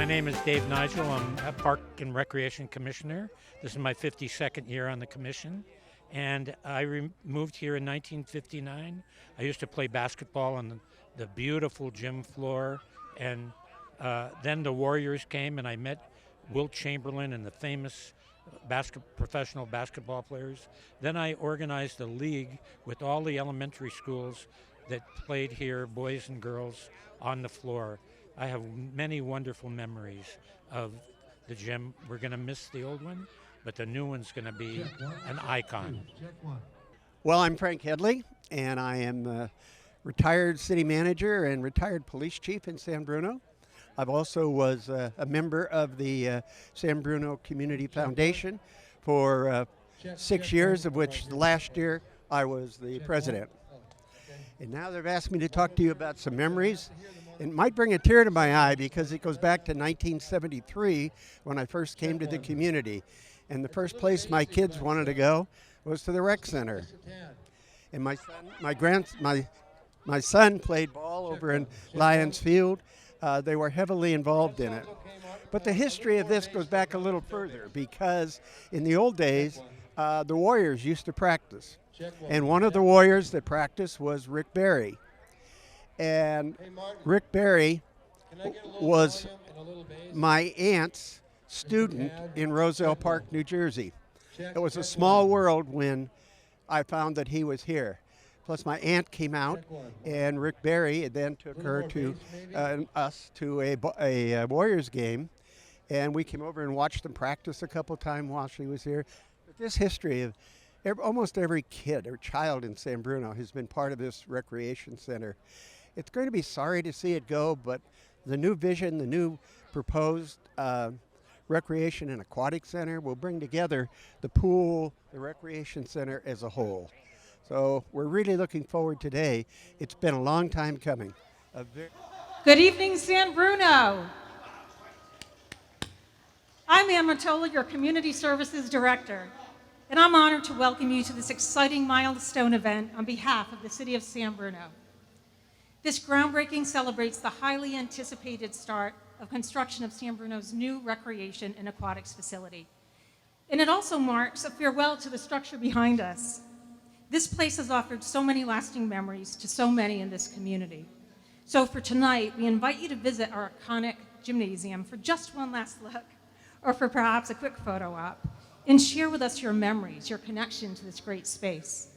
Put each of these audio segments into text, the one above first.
name is Dave Nigel. I'm a Park and Recreation Commissioner. This is my 52nd year on the commission. And I moved here in 1959. I used to play basketball on the beautiful gym floor. And then the Warriors came and I met Wilt Chamberlain and the famous professional basketball players. Then I organized a league with all the elementary schools that played here, boys and girls, on the floor. I have many wonderful memories of the gym. We're going to miss the old one, but the new one's going to be an icon. Well, I'm Frank Headley, and I am the retired city manager and retired police chief in San Bruno. I've also was a member of the San Bruno Community Foundation for 6 years, of which last year I was the president. And now they've asked me to talk to you about some memories. It might bring a tear to my eye because it goes back to 1973 when I first came to the community. And the first place my kids wanted to go was to the rec center. And my son played ball over in Lions Field. They were heavily involved in it. But the history of this goes back a little further because in the old days, the Warriors used to practice. And one of the Warriors that practiced was Rick Barry. And Rick Barry was my aunt's student in Roselle Park, New Jersey. It was a small world when I found that he was here. Plus my aunt came out, and Rick Barry then took her to us to a Warriors game, and we came over and watched them practice a couple times while she was here. But this history of almost every kid or child in San Bruno has been part of this recreation center. It's going to be sorry to see it go, but the new vision, the new proposed recreation and aquatic center will bring together the pool, the recreation center as a whole. So we're really looking forward today. It's been a long time coming. Good evening, San Bruno. I'm Ann Mattola, your Community Services Director, and I'm honored to welcome you to this exciting milestone event on behalf of the City of San Bruno. This groundbreaking celebrates the highly anticipated start of construction of San Bruno's new recreation and aquatics facility. And it also marks a farewell to the structure behind us. This place has offered so many lasting memories to so many in this community. So for tonight, we invite you to visit our iconic gymnasium for just one last look, or for perhaps a quick photo op, and share with us your memories, your connection to this great space.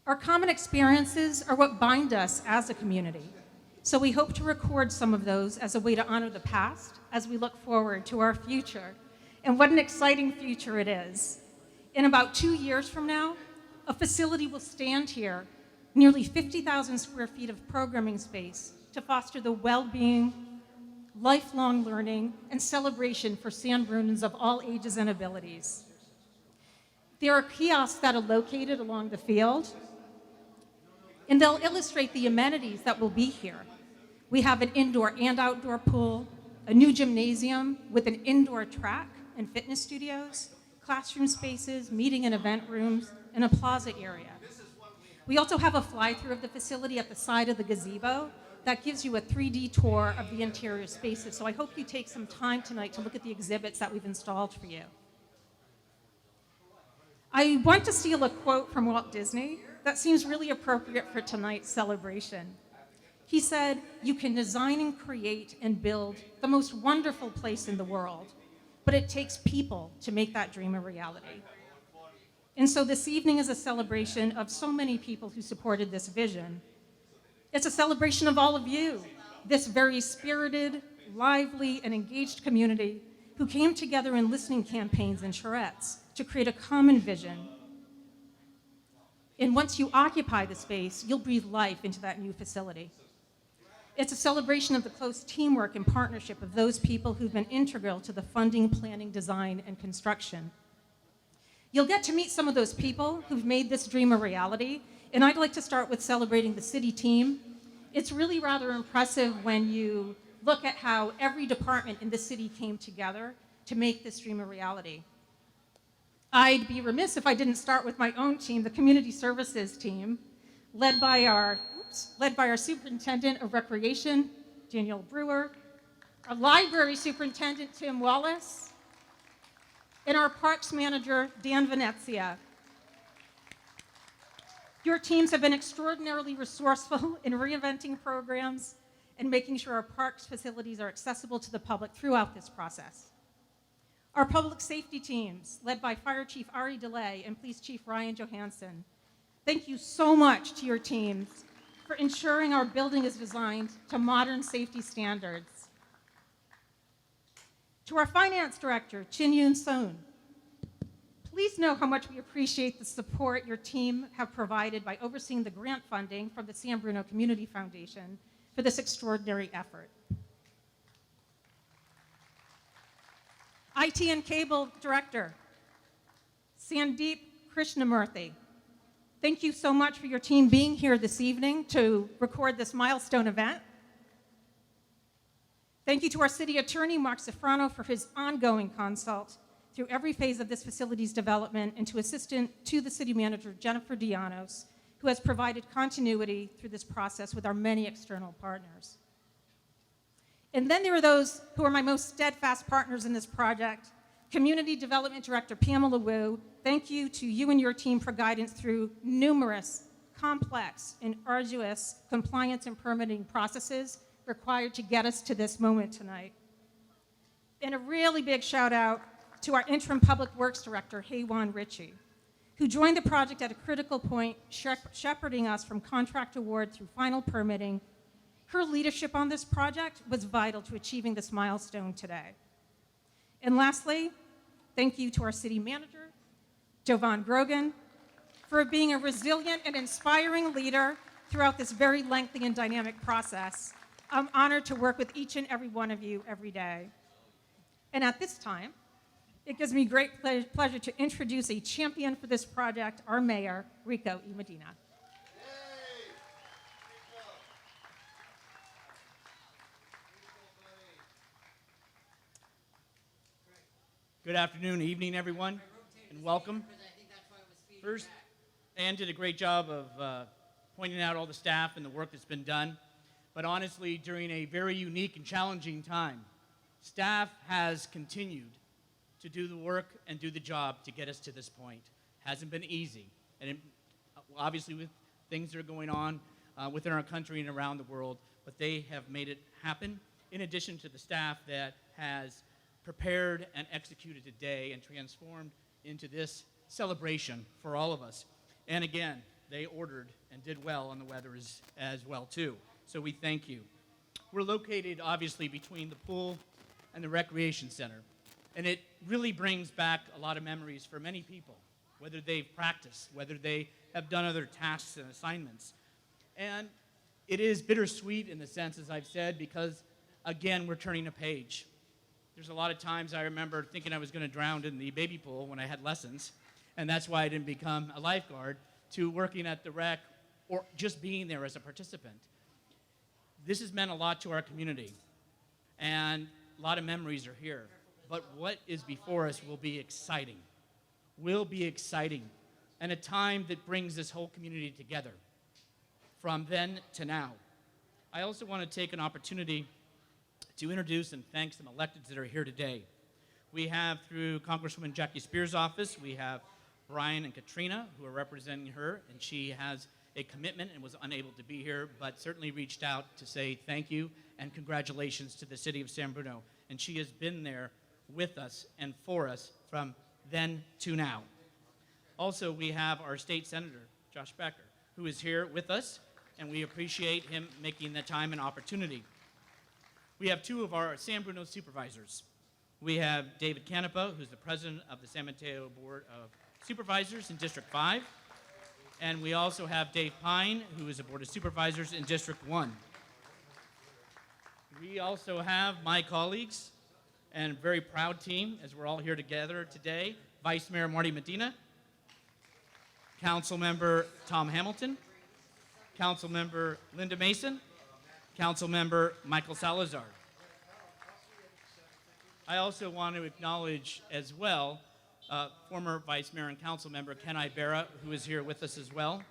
Our common experiences are what bind us as a community, so we hope to record some of those as a way to honor the past as we look forward to our future. And what an exciting future it is. In about 2 years from now, a facility will stand here, nearly 50,000 square feet of programming space to foster the well-being, lifelong learning, and celebration for San Brunans of all ages and abilities. There are kiosks that are located along the field, and they'll illustrate the amenities that will be here. We have an indoor and outdoor pool, a new gymnasium with an indoor track and fitness studios, classroom spaces, meeting and event rooms, and a plaza area. We also have a fly-through of the facility at the side of the gazebo that gives you a 3D tour of the interior spaces. So I hope you take some time tonight to look at the exhibits that we've installed for you. I want to steal a quote from Walt Disney that seems really appropriate for tonight's celebration. He said, "You can design and create and build the most wonderful place in the world, but it takes people to make that dream a reality." And so this evening is a celebration of so many people who supported this vision. It's a celebration of all of you, this very spirited, lively, and engaged community who came together in listening campaigns and charrettes to create a common vision. And once you occupy the space, you'll breathe life into that new facility. It's a celebration of the close teamwork and partnership of those people who've been integral to the funding, planning, design, and construction. You'll get to meet some of those people who've made this dream a reality, and I'd like to start with celebrating the city team. It's really rather impressive when you look at how every department in the city came together to make this dream a reality. I'd be remiss if I didn't start with my own team, the Community Services team, led by our Superintendent of Recreation, Danielle Brewer, our library superintendent, Tim Wallace, and our parks manager, Dan Venezia. Your teams have been extraordinarily resourceful in reinventing programs and making sure our parks facilities are accessible to the public throughout this process. Our public safety teams, led by Fire Chief Ari DeLay and Police Chief Ryan Johansson, thank you so much to your teams for ensuring our building is designed to modern safety standards. To our finance director, Chin Yoon Soon, please know how much we appreciate the support your team have provided by overseeing the grant funding from the San Bruno Community Foundation for this extraordinary effort. IT and Cable Director, Sandeep Krishnamurthy, thank you so much for your team being here this evening to record this milestone event. Thank you to our City Attorney, Mark Cifrano, for his ongoing consult through every phase of this facility's development, and to Assistant to the City Manager, Jennifer Dianos, who has provided continuity through this process with our many external partners. And then there are those who are my most steadfast partners in this project. Community Development Director Pamela Wu, thank you to you and your team for guidance through numerous, complex, and arduous compliance and permitting processes required to get us to this moment tonight. And a really big shout out to our interim Public Works Director, Haywan Ritchie, who joined the project at a critical point, shepherding us from contract award through final permitting. Her leadership on this project was vital to achieving this milestone today. And lastly, thank you to our city manager, Javon Grogan, for being a resilient and inspiring leader throughout this very lengthy and dynamic process. I'm honored to work with each and every one of you every day. And at this time, it gives me great pleasure to introduce a champion for this project, our mayor, Rico E. Medina. Good afternoon, evening, everyone, and welcome. First, Ann did a great job of pointing out all the staff and the work that's been done. But honestly, during a very unique and challenging time, staff has continued to do the work and do the job to get us to this point. Hasn't been easy. And obviously with things that are going on within our country and around the world, but they have made it happen, in addition to the staff that has prepared and executed today and transformed into this celebration for all of us. And again, they ordered and did well on the weather as well too. So we thank you. We're located obviously between the pool and the recreation center. And it really brings back a lot of memories for many people, whether they've practiced, whether they have done other tasks and assignments. And it is bittersweet in the sense, as I've said, because again, we're turning a page. There's a lot of times I remember thinking I was going to drown in the baby pool when I had lessons, and that's why I didn't become a lifeguard, to working at the rec or just being there as a participant. This has meant a lot to our community, and a lot of memories are here. But what is before us will be exciting, and a time that brings this whole community together from then to now. I also want to take an opportunity to introduce and thank some electeds that are here today. We have, through Congresswoman Jackie Spears' office, we have Brian and Katrina, who are representing her, and she has a commitment and was unable to be here, but certainly reached out to say thank you and congratulations to the city of San Bruno. And she has been there with us and for us from then to now. Also, we have our state senator, Josh Becker, who is here with us, and we appreciate him making the time and opportunity. We have two of our San Bruno supervisors. We have David Canepa, who's the president of the San Mateo Board of Supervisors in District 5. And we also have Dave Pine, who is a Board of Supervisors in District 1. We also have my colleagues and very proud team, as we're all here together today, Vice Mayor Marty Medina, Council Member Tom Hamilton, Council Member Linda Mason, Council Member Michael Salazar. I also want to acknowledge as well former Vice Mayor and Council Member Ken Ibarra, who is here with us as well.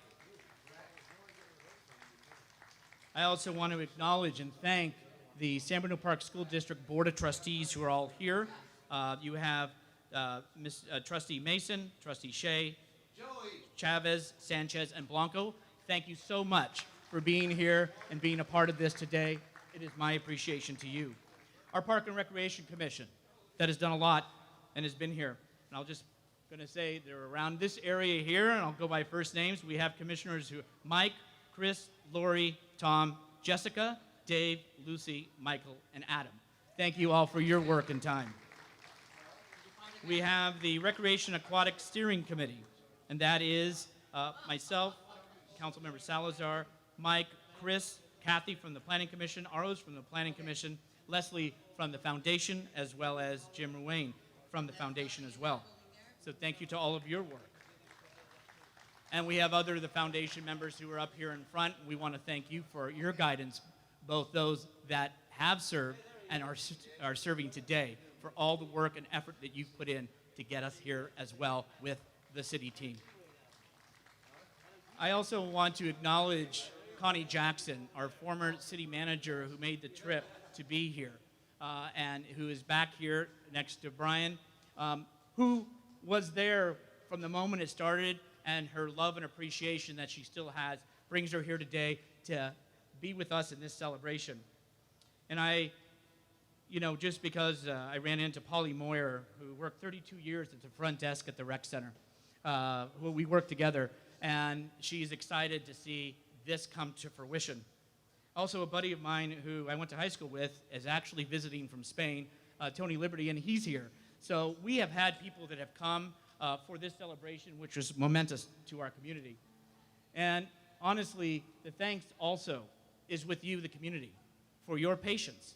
I also want to acknowledge and thank the San Bruno Park School District Board of Trustees who are all here. You have Trustee Mason, Trustee Shea, Chavez, Sanchez, and Blanco. Thank you so much for being here and being a part of this today. It is my appreciation to you. Our Park and Recreation Commission that has done a lot and has been here. And I'll just going to say they're around this area here, and I'll go by first names. We have commissioners who Mike, Chris, Lori, Tom, Jessica, Dave, Lucy, Michael, and Adam. Thank you all for your work and time. We have the Recreation Aquatic Steering Committee, and that is myself, Councilmember Salazar, Mike, Chris, Kathy from the Planning Commission, Aros from the Planning Commission, Leslie from the Foundation, as well as Jim Ruane from the Foundation as well. So thank you to all of your work. And we have other of the Foundation members who are up here in front. We want to thank you for your guidance, both those that have served and are serving today, for all the work and effort that you've put in to get us here as well with the city team. I also want to acknowledge Connie Jackson, our former city manager who made the trip to be here and who is back here next to Brian, who was there from the moment it started, and her love and appreciation that she still has brings her here today to be with us in this celebration. And I, just because I ran into Polly Moyer, who worked 32 years at the front desk at the rec center, who we worked together, and she's excited to see this come to fruition. Also, a buddy of mine who I went to high school with is actually visiting from Spain, Tony Liberty, and he's here. So we have had people that have come for this celebration, which was momentous to our community. And honestly, the thanks also is with you, the community, for your patience,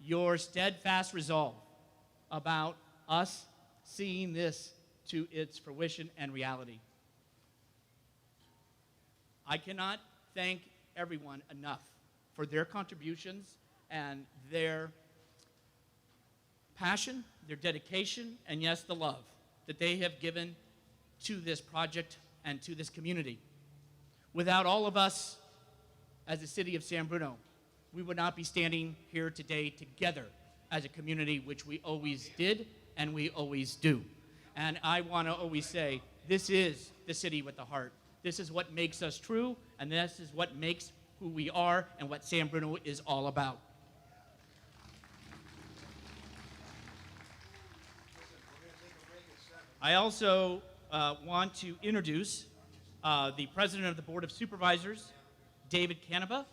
your steadfast resolve about us seeing this to its fruition and reality. I cannot thank everyone enough for their contributions and their passion, their dedication, and yes, the love that they have given to this project and to this community. Without all of us as the city of San Bruno, we would not be standing here today together as a community, which we always did and we always do. And I want to always say, this is the city with the heart. This is what makes us true, and this is what makes who we are and what San Bruno is all about. I also want to introduce the President of the Board of Supervisors, David Canova,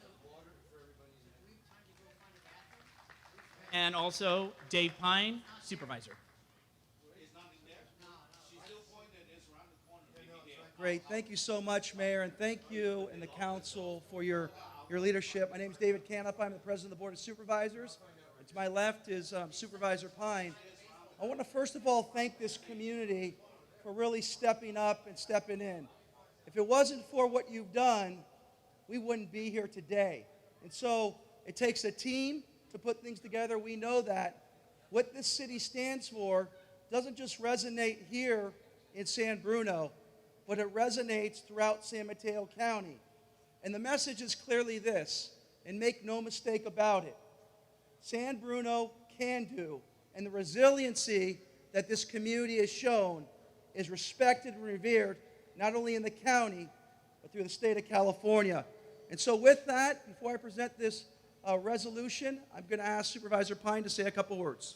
and also Dave Pine, Supervisor. Great. Thank you so much, Mayor, and thank you and the council for your leadership. My name is David Canup. I'm the President of the Board of Supervisors. And to my left is Supervisor Pine. I want to first of all thank this community for really stepping up and stepping in. If it wasn't for what you've done, we wouldn't be here today. And so it takes a team to put things together. We know that what this city stands for doesn't just resonate here in San Bruno, but it resonates throughout San Mateo County. And the message is clearly this, and make no mistake about it. San Bruno can do, and the resiliency that this community has shown is respected and revered, not only in the county, but through the state of California. And so with that, before I present this resolution, I'm going to ask Supervisor Pine to say a couple words.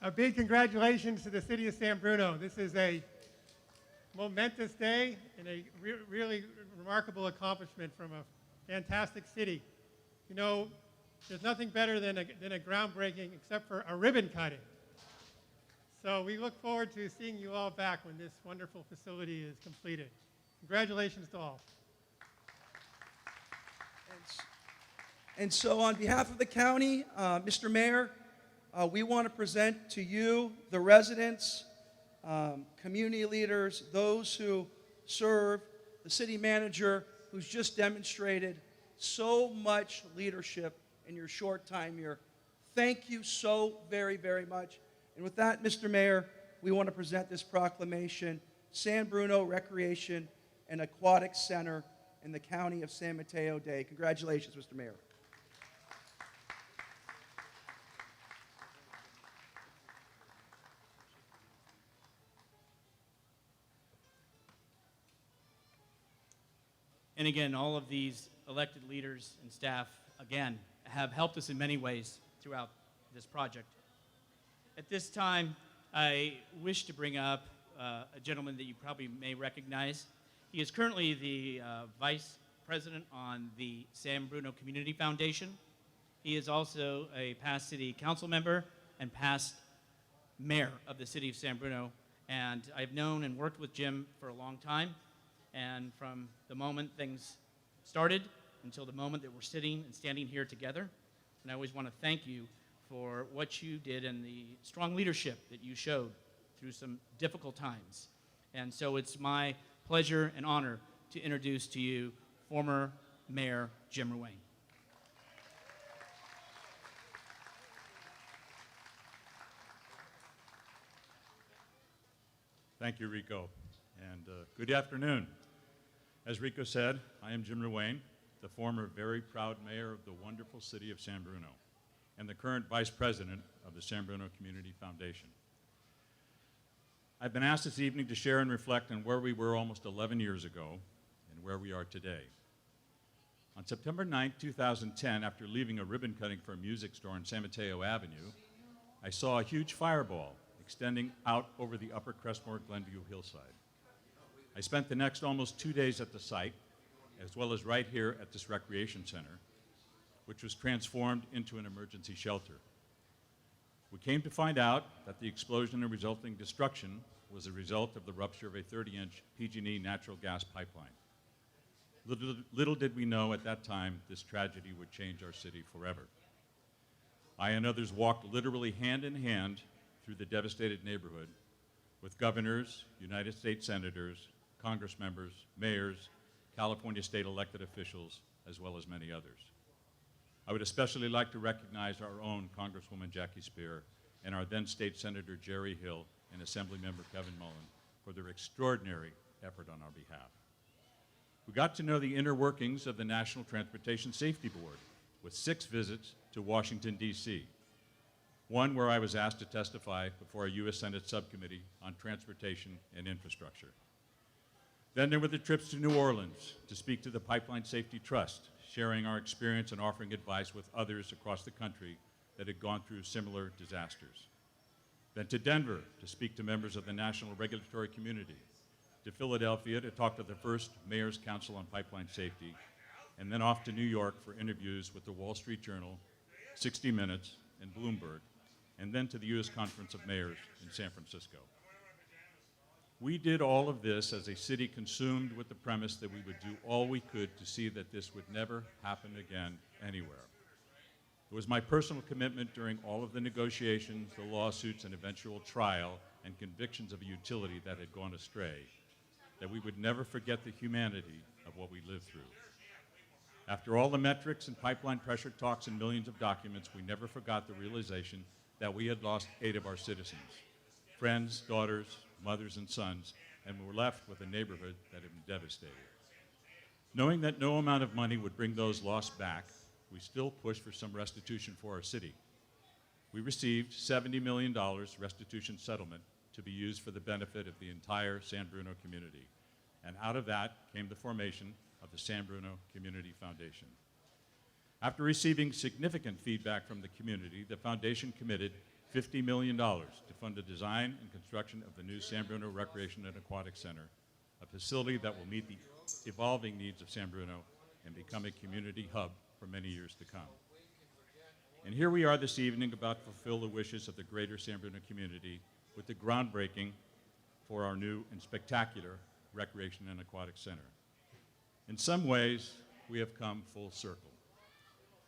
A big congratulations to the city of San Bruno. This is a momentous day and a really remarkable accomplishment from a fantastic city. You know, there's nothing better than a groundbreaking except for a ribbon cutting. So we look forward to seeing you all back when this wonderful facility is completed. Congratulations to all. And so on behalf of the county, Mr. Mayor, we want to present to you, the residents, community leaders, those who serve, the city manager who's just demonstrated so much leadership in your short time here. Thank you so very, very much. And with that, Mr. Mayor, we want to present this proclamation, San Bruno Recreation and Aquatic Center in the County of San Mateo Day. Congratulations, Mr. Mayor. And again, all of these elected leaders and staff, again, have helped us in many ways throughout this project. At this time, I wish to bring up a gentleman that you probably may recognize. He is currently the Vice President on the San Bruno Community Foundation. He is also a past City Council member and past Mayor of the City of San Bruno. And I've known and worked with Jim for a long time. And from the moment things started until the moment that we're sitting and standing here together. And I always want to thank you for what you did and the strong leadership that you showed through some difficult times. And so it's my pleasure and honor to introduce to you former Mayor Jim Ruane. Thank you, Rico, and good afternoon. As Rico said, I am Jim Ruane, the former very proud mayor of the wonderful city of San Bruno, and the current vice president of the San Bruno Community Foundation. I've been asked this evening to share and reflect on where we were almost 11 years ago and where we are today. On September 9, 2010, after leaving a ribbon cutting for a music store on San Mateo Avenue, I saw a huge fireball extending out over the upper Crestmore Glenview hillside. I spent the next almost 2 days at the site, as well as right here at this recreation center, which was transformed into an emergency shelter. We came to find out that the explosion and resulting destruction was a result of the rupture of a 30-inch PG&E natural gas pipeline. Little did we know at that time this tragedy would change our city forever. I and others walked literally hand in hand through the devastated neighborhood with governors, United States senators, Congress members, mayors, California state elected officials, as well as many others. I would especially like to recognize our own Congresswoman Jackie Spear and our then State Senator Jerry Hill and Assemblymember Kevin Mullen for their extraordinary effort on our behalf. We got to know the inner workings of the National Transportation Safety Board with 6 visits to Washington, D.C., one where I was asked to testify before a U.S. Senate subcommittee on transportation and infrastructure. Then there were the trips to New Orleans to speak to the Pipeline Safety Trust, sharing our experience and offering advice with others across the country that had gone through similar disasters. Then to Denver to speak to members of the National Regulatory Community, to Philadelphia to talk to the first Mayor's Council on Pipeline Safety, and then off to New York for interviews with the Wall Street Journal, 60 Minutes, and Bloomberg, and then to the U.S. Conference of Mayors in San Francisco. We did all of this as a city consumed with the premise that we would do all we could to see that this would never happen again anywhere. It was my personal commitment during all of the negotiations, the lawsuits, and eventual trial and convictions of a utility that had gone astray, that we would never forget the humanity of what we lived through. After all the metrics and pipeline pressure talks and millions of documents, we never forgot the realization that we had lost 8 of our citizens, friends, daughters, mothers, and sons, and we were left with a neighborhood that had been devastated. Knowing that no amount of money would bring those lost back, we still pushed for some restitution for our city. We received $70 million restitution settlement to be used for the benefit of the entire San Bruno community. And out of that came the formation of the San Bruno Community Foundation. After receiving significant feedback from the community, the foundation committed $50 million to fund the design and construction of the new San Bruno Recreation and Aquatic Center, a facility that will meet the evolving needs of San Bruno and become a community hub for many years to come. And here we are this evening about to fulfill the wishes of the greater San Bruno community with the groundbreaking for our new and spectacular Recreation and Aquatic Center. In some ways, we have come full circle.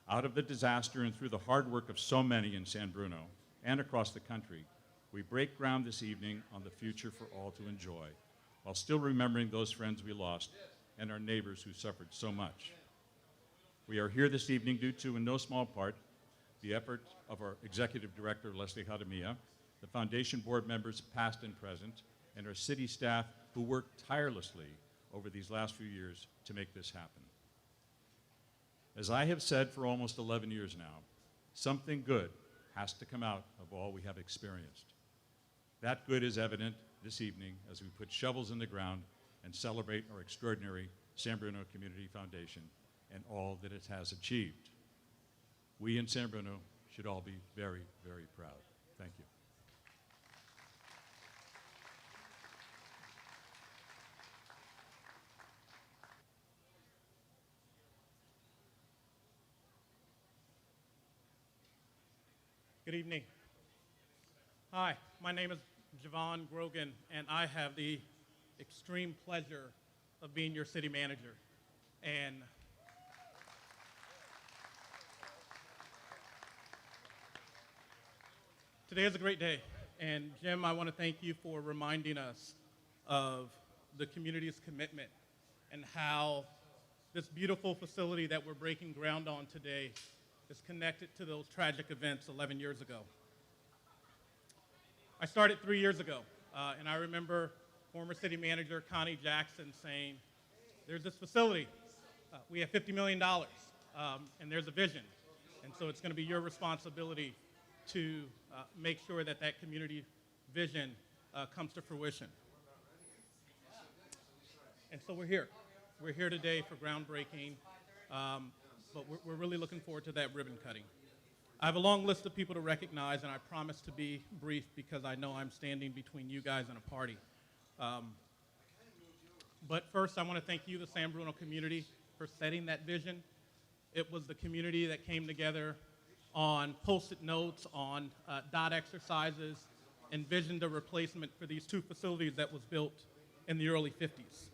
Out of the disaster and through the hard work of so many in San Bruno and across the country, we break ground this evening on the future for all to enjoy, while still remembering those friends we lost and our neighbors who suffered so much. We are here this evening due to, in no small part, the effort of our Executive Director, Leslie Jaramillo, the Foundation board members past and present, and our city staff who worked tirelessly over these last few years to make this happen. As I have said for almost 11 years now, something good has to come out of all we have experienced. That good is evident this evening as we put shovels in the ground and celebrate our extraordinary San Bruno Community Foundation and all that it has achieved. We in San Bruno should all be very, very proud. Thank you. Good evening. Hi, my name is Javon Grogan, and I have the extreme pleasure of being your city manager. And today is a great day. And Jim, I want to thank you for reminding us of the community's commitment and how this beautiful facility that we're breaking ground on today is connected to those tragic events 11 years ago. I started 3 years ago, and I remember former city manager Connie Jackson saying, there's this facility, we have $50 million, and there's a vision. And so it's going to be your responsibility to make sure that that community vision comes to fruition. And so we're here. We're here today for groundbreaking, but we're really looking forward to that ribbon cutting. I have a long list of people to recognize, and I promise to be brief because I know I'm standing between you guys and a party. But first, I want to thank you, the San Bruno community, for setting that vision. It was the community that came together on Post-it notes, on dot exercises, envisioned a replacement for these two facilities that was built in the early 50s.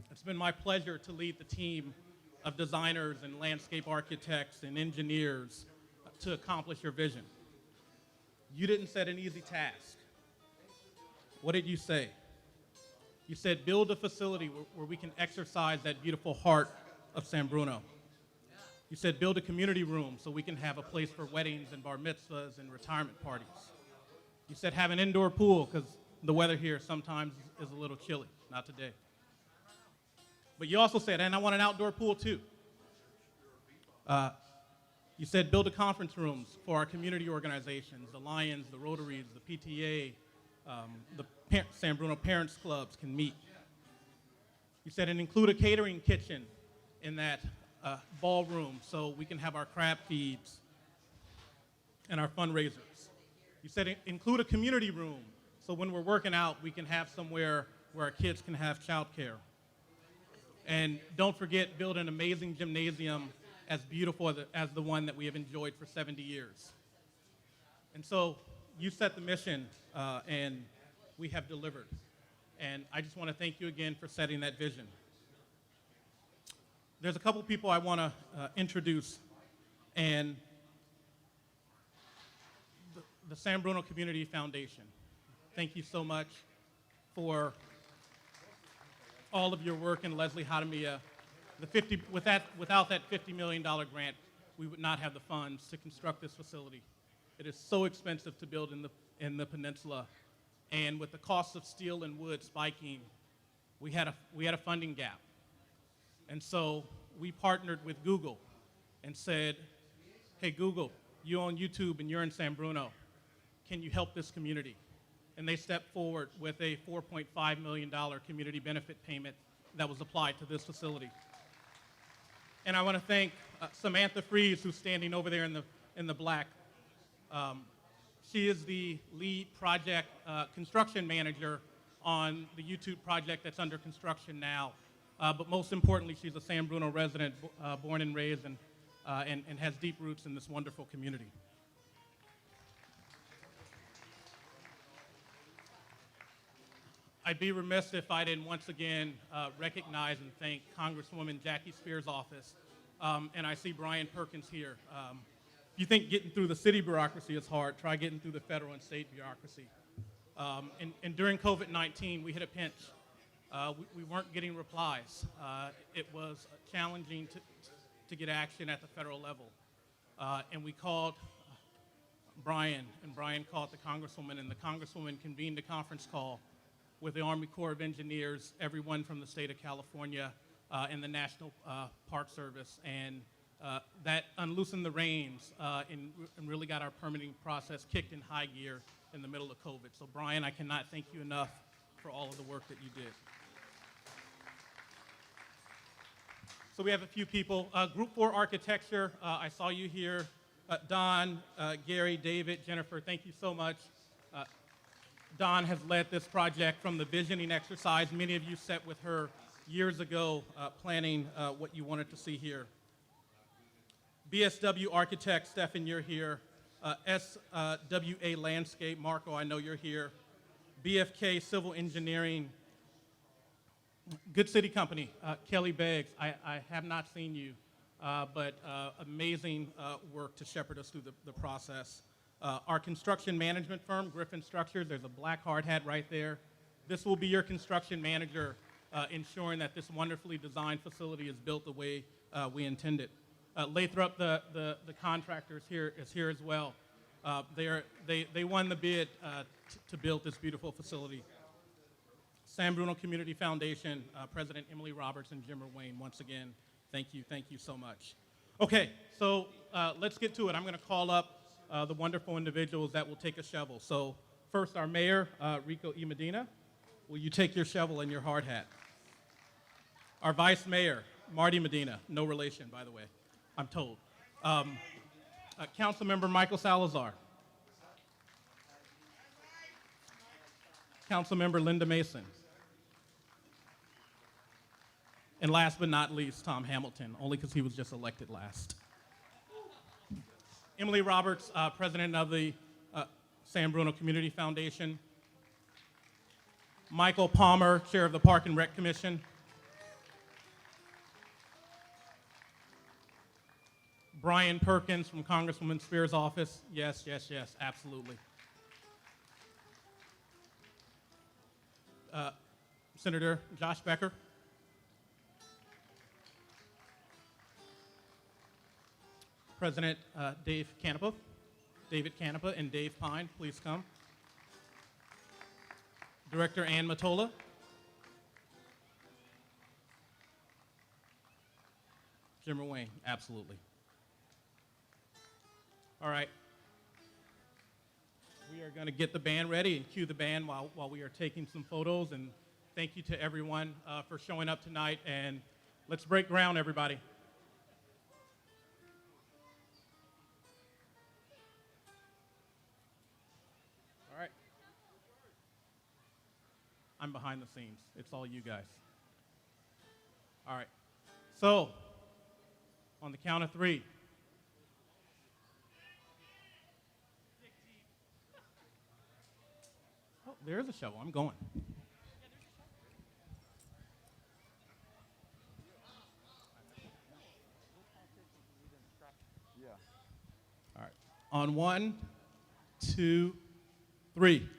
It's been my pleasure to lead the team of designers and landscape architects and engineers to accomplish your vision. You didn't set an easy task. What did you say? You said, build a facility where we can exercise that beautiful heart of San Bruno. You said, build a community room so we can have a place for weddings and bar mitzvahs and retirement parties. You said, have an indoor pool because the weather here sometimes is a little chilly. Not today. But you also said, and I want an outdoor pool too. You said build a conference rooms for our community organizations, the Lions, the Rotaries, the PTA, the San Bruno Parents Clubs can meet. You said and include a catering kitchen in that ballroom so we can have our crab feeds and our fundraisers. You said include a community room so when we're working out we can have somewhere where our kids can have childcare. And don't forget, build an amazing gymnasium as beautiful as the one that we have enjoyed for 70 years. And so you set the mission, and we have delivered. And I just want to thank you again for setting that vision. There's a couple people I want to introduce, and the San Bruno Community Foundation. Thank you so much for all of your work, and Leslie Hadamia. Without that $50 million grant, we would not have the funds to construct this facility. It is so expensive to build in the peninsula, and with the cost of steel and wood spiking, we had a funding gap. And so we partnered with Google and said, hey Google, you own YouTube and you're in San Bruno. Can you help this community? And they stepped forward with a $4.5 million community benefit payment that was applied to this facility. And I want to thank Samantha Fries, who's standing over there in the black. She is the lead project construction manager on the YouTube project that's under construction now. But most importantly, she's a San Bruno resident, born and raised, and has deep roots in this wonderful community. I'd be remiss if I didn't once again recognize and thank Congresswoman Jackie Spears' office. And I see Brian Perkins here. If you think getting through the city bureaucracy is hard, try getting through the federal and state bureaucracy. And during COVID-19, we hit a pinch. We weren't getting replies. It was challenging to get action at the federal level. And we called Brian, and Brian called the Congresswoman, and the Congresswoman convened a conference call with the Army Corps of Engineers, everyone from the state of California, and the National Park Service. And that unloosened the reins and really got our permitting process kicked in high gear in the middle of COVID. So Brian, I cannot thank you enough for all of the work that you did. So we have a few people. Group 4 Architecture, I saw you here. Don, Gary, David, Jennifer, thank you so much. Don has led this project from the visioning exercise. Many of you sat with her years ago planning what you wanted to see here. BSW Architect, Stefan, you're here. SWA Landscape, Marco, I know you're here. BFK Civil Engineering, Good City Company, Kelly Beggs, I have not seen you, but amazing work to shepherd us through the process. Our construction management firm, Griffin Structures, there's a black hard hat right there. This will be your construction manager, ensuring that this wonderfully designed facility is built the way we intended. Lathrop, the contractors here, is here as well. They won the bid to build this beautiful facility. San Bruno Community Foundation, President Emily Roberts and Jimmer Wayne, once again, thank you so much. Okay, so let's get to it. I'm gonna call up the wonderful individuals that will take a shovel. So first, our mayor, Rico E. Medina. Will you take your shovel and your hard hat? Our vice mayor, Marty Medina, no relation, by the way, I'm told. Council member Michael Salazar. Council member Linda Mason. And last but not least, Tom Hamilton, only because he was just elected last. Emily Roberts, president of the San Bruno Community Foundation. Michael Palmer, chair of the Park and Rec Commission. Brian Perkins from Congresswoman Spears' office. Yes, absolutely. Senator Josh Becker. President David Canepa and Dave Pine, please come. Director Ann Mattola. Jimmer Wayne, absolutely. All right. We are going to get the band ready and cue the band while we are taking some photos. And thank you to everyone for showing up tonight. And let's break ground, everybody. All right. I'm behind the scenes. It's all you guys. All right. So, on the count of 3. Oh, there's a shovel. I'm going. All right. On 1, 2, 3.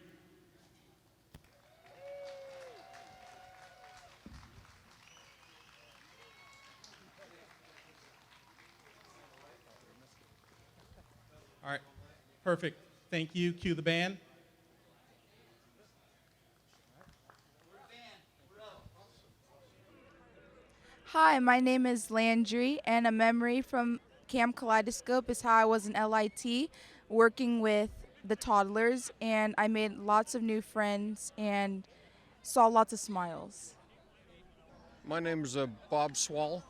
All right, perfect. Thank you. Cue the band. Hi, my name is Landry, and a memory from Camp Kaleidoscope is how I was in LIT working with the toddlers, and I made lots of new friends and saw lots of smiles. My name is Bob Swall.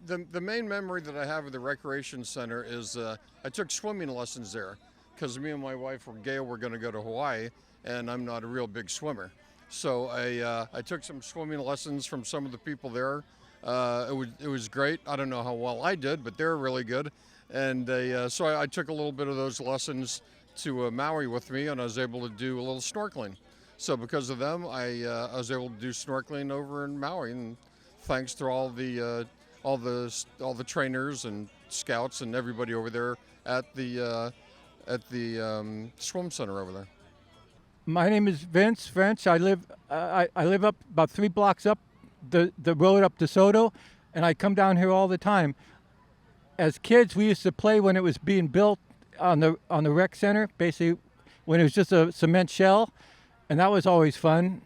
The main memory that I have of the Recreation Center is I took swimming lessons there because me and my wife, Gail, were going to go to Hawaii, and I'm not a real big swimmer. So I took some swimming lessons from some of the people there. It was great. I don't know how well I did, but they're really good. And so I took a little bit of those lessons to Maui with me, and I was able to do a little snorkeling. So because of them, I was able to do snorkeling over in Maui, and thanks to all the trainers and scouts and everybody over there at the swim center over there. My name is Vince French. I live up about 3 blocks up the road up to Soto, and I come down here all the time. As kids, we used to play when it was being built on the rec center, basically when it was just a cement shell, and that was always fun.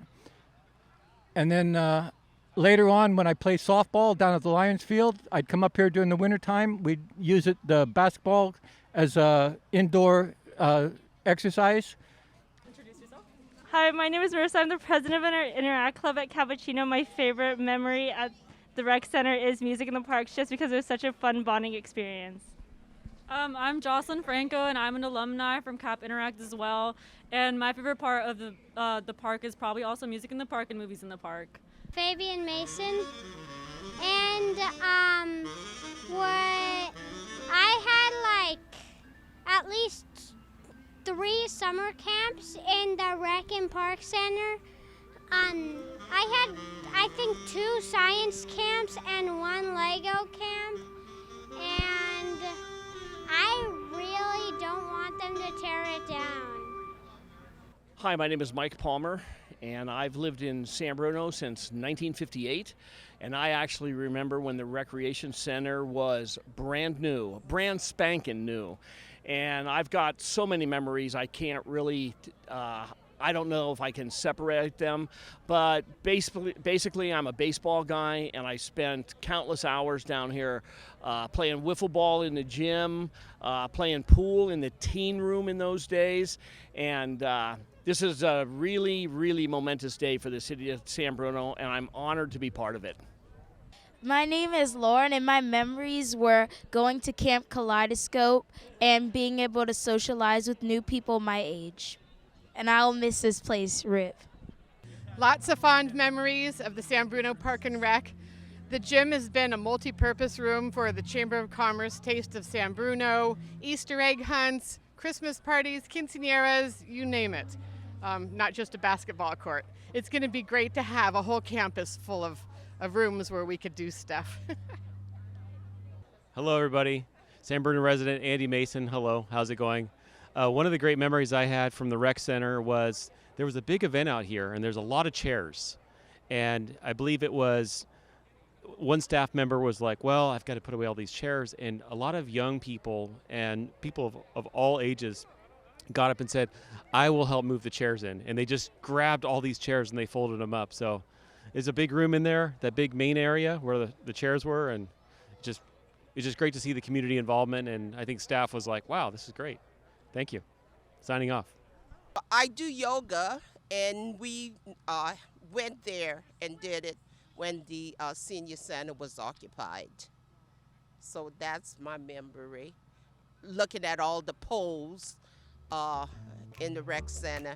And then later on, when I play softball down at the Lions Field, I'd come up here during the wintertime. We'd use the basketball as a indoor exercise. Hi, my name is Marissa. I'm the president of our Interact Club at Cappuccino. My favorite memory at the rec center is music in the parks, just because it was such a fun bonding experience. I'm Jocelyn Franco, and I'm an alumni from Cap Interact as well. And my favorite part of the park is probably also music in the park and movies in the park. Fabian Mason, and what I had like at least 3 summer camps in the Rec and Park Center. I had, I think, 2 science camps and 1 Lego camp, and I really don't want them to tear it down. Hi, my name is Mike Palmer, and I've lived in San Bruno since 1958, and I actually remember when the Recreation Center was brand new, brand spanking new. And I've got so many memories I can't really, I don't know if I can separate them, but basically I'm a baseball guy, and I spent countless hours down here playing wiffle ball in the gym, playing pool in the teen room in those days, and this is a really, really momentous day for the city of San Bruno, and I'm honored to be part of it. My name is Lauren, and my memories were going to Camp Kaleidoscope and being able to socialize with new people my age. And I'll miss this place, Rip. Lots of fond memories of the San Bruno Park and Rec. The gym has been a multi-purpose room for the Chamber of Commerce Taste of San Bruno, Easter egg hunts, Christmas parties, quinceañeras, you name it. Not just a basketball court. It's going to be great to have a whole campus full of rooms where we could do stuff. Hello, everybody. San Bruno resident Andy Mason. Hello, how's it going? One of the great memories I had from the rec center was there was a big event out here, and there's a lot of chairs. And I believe it was one staff member was like, well, I've got to put away all these chairs. And a lot of young people and people of all ages got up and said, I will help move the chairs in. And they just grabbed all these chairs and they folded them up. So there's a big room in there, that big main area where the chairs were, and it's just great to see the community involvement, and I think staff was like, wow, this is great. Thank you. Signing off. I do yoga, and we went there and did it when the senior center was occupied. So that's my memory, looking at all the poles in the rec center.